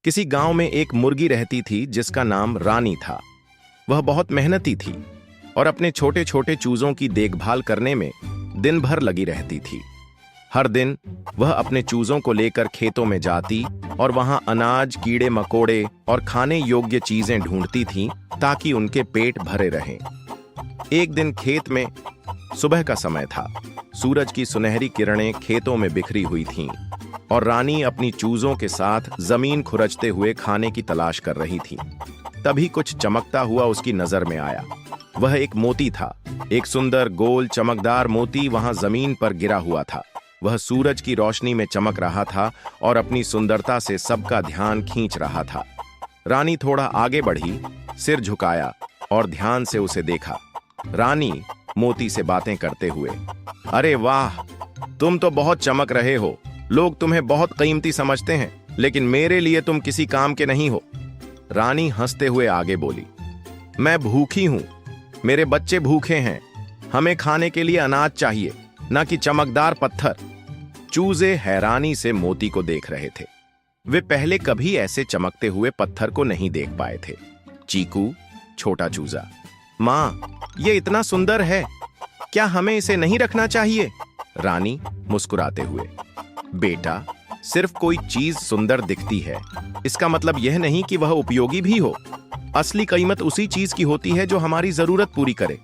किसी गांव में एक मुर्गी रहती थी जिसका नाम रानी था। वह बहुत मेहनती थी और अपने छोटे छोटे चूजों की देखभाल करने में दिन भर लगी रहती थी। हर दिन वह अपने चूजों को लेकर खेतों में जाती और वहां अनाज, कीड़े मकोड़े और खाने योग्य चीजें ढूंढती थीं ताकि उनके पेट भरे रहें। एक दिन खेत में सुबह का समय था। सूरज की सुनहरी किरणें खेतों में बिखरी हुई थीं और रानी अपनी चूजों के साथ जमीन खुरचते हुए खाने की तलाश कर रही थी। तभी कुछ चमकता हुआ उसकी नजर में आया। वह एक मोती था। एक सुंदर गोल चमकदार मोती वहां जमीन पर गिरा हुआ था। वह सूरज की रोशनी में चमक रहा था और अपनी सुंदरता से सबका ध्यान खींच रहा था। रानी थोड़ा आगे बढ़ी, सिर झुकाया और ध्यान से उसे देखा। रानी मोती से बातें करते हुए, अरे वाह, तुम तो बहुत चमक रहे हो। लोग तुम्हें बहुत कीमती समझते हैं, लेकिन मेरे लिए तुम किसी काम के नहीं हो। रानी हंसते हुए आगे बोली, मैं भूखी हूं, मेरे बच्चे भूखे हैं। हमें खाने के लिए अनाज चाहिए, न कि चमकदार पत्थर। चूजे हैरानी से मोती को देख रहे थे। वे पहले कभी ऐसे चमकते हुए पत्थर को नहीं देख पाए थे। चीकू, छोटा चूजा, माँ, ये इतना सुंदर है, क्या हमें इसे नहीं रखना चाहिए? रानी मुस्कुराते हुए, बेटा, सिर्फ कोई चीज सुंदर दिखती है, इसका मतलब यह नहीं कि वह उपयोगी भी हो। असली कीमत उसी चीज की होती है जो हमारी जरूरत पूरी करे।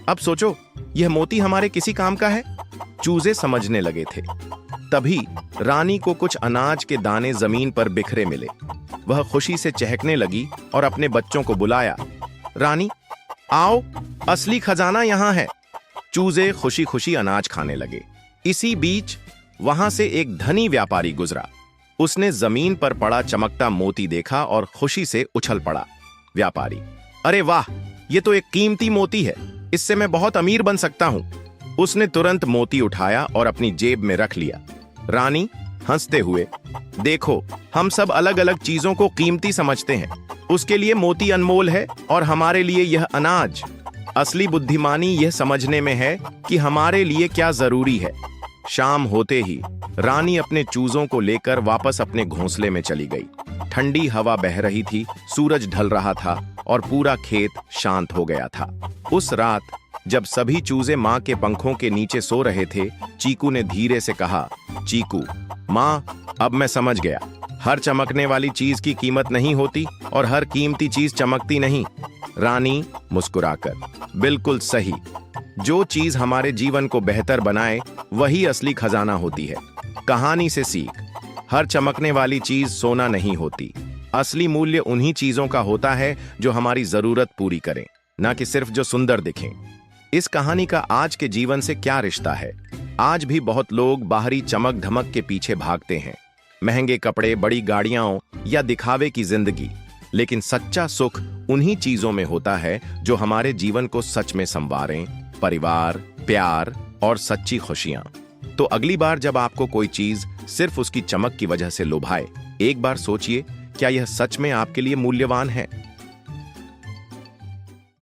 अब सोचो, यह मोती हमारे किसी काम का है? चूजे समझने लगे थे। तभी रानी को कुछ अनाज के दाने जमीन पर बिखरे मिले। वह खुशी से चहकने लगी और अपने बच्चों को बुलाया, रानी, आओ, असली खजाना यहां है। चूजे खुशी खुशी अनाज खाने लगे। इसी बीच वहां से एक धनी व्यापारी गुजरा। उसने जमीन पर पड़ा चमकता मोती देखा और खुशी से उछल पड़ा। व्यापारी, अरे वाह, ये तो एक कीमती मोती है, इससे मैं बहुत अमीर बन सकता हूं। उसने तुरंत मोती उठाया और अपनी जेब में रख लिया। रानी हंसते हुए, देखो, हम सब अलग अलग चीजों को कीमती समझते हैं। उसके लिए मोती अनमोल है और हमारे लिए यह अनाज। असली बुद्धिमानी यह समझने में है कि हमारे लिए क्या जरूरी है। शाम होते ही रानी अपने चूजों को लेकर वापस अपने घोंसले में चली गई। ठंडी हवा बह रही थी, सूरज ढल रहा था और पूरा खेत शांत हो गया था। उस रात जब सभी चूजे माँ के पंखों के नीचे सो रहे थे, चीकू ने धीरे से कहा, चीकू, माँ, अब मैं समझ गया। हर चमकने वाली चीज की कीमत नहीं होती और हर कीमती चीज चमकती नहीं। रानी मुस्कुराकर, बिल्कुल सही। जो चीज हमारे जीवन को बेहतर बनाए वही असली खजाना होती है। कहानी से सीख, हर चमकने वाली चीज सोना नहीं होती। असली मूल्य उन्हीं चीजों का होता है जो हमारी जरूरत पूरी करें, ना कि सिर्फ जो सुंदर दिखें। इस कहानी का आज के जीवन से क्या रिश्ता है? आज भी बहुत लोग बाहरी चमक धमक के पीछे भागते हैं, महंगे कपड़े, बड़ी गाड़ियां या दिखावे की जिंदगी। लेकिन सच्चा सुख उन्हीं चीजों में होता है जो हमारे जीवन को सच में संवारें, परिवार, प्यार और सच्ची खुशियां। तो अगली बार जब आपको कोई चीज सिर्फ उसकी चमक की वजह से लुभाए, एक बार सोचिए, क्या यह सच में आपके लिए मूल्यवान है?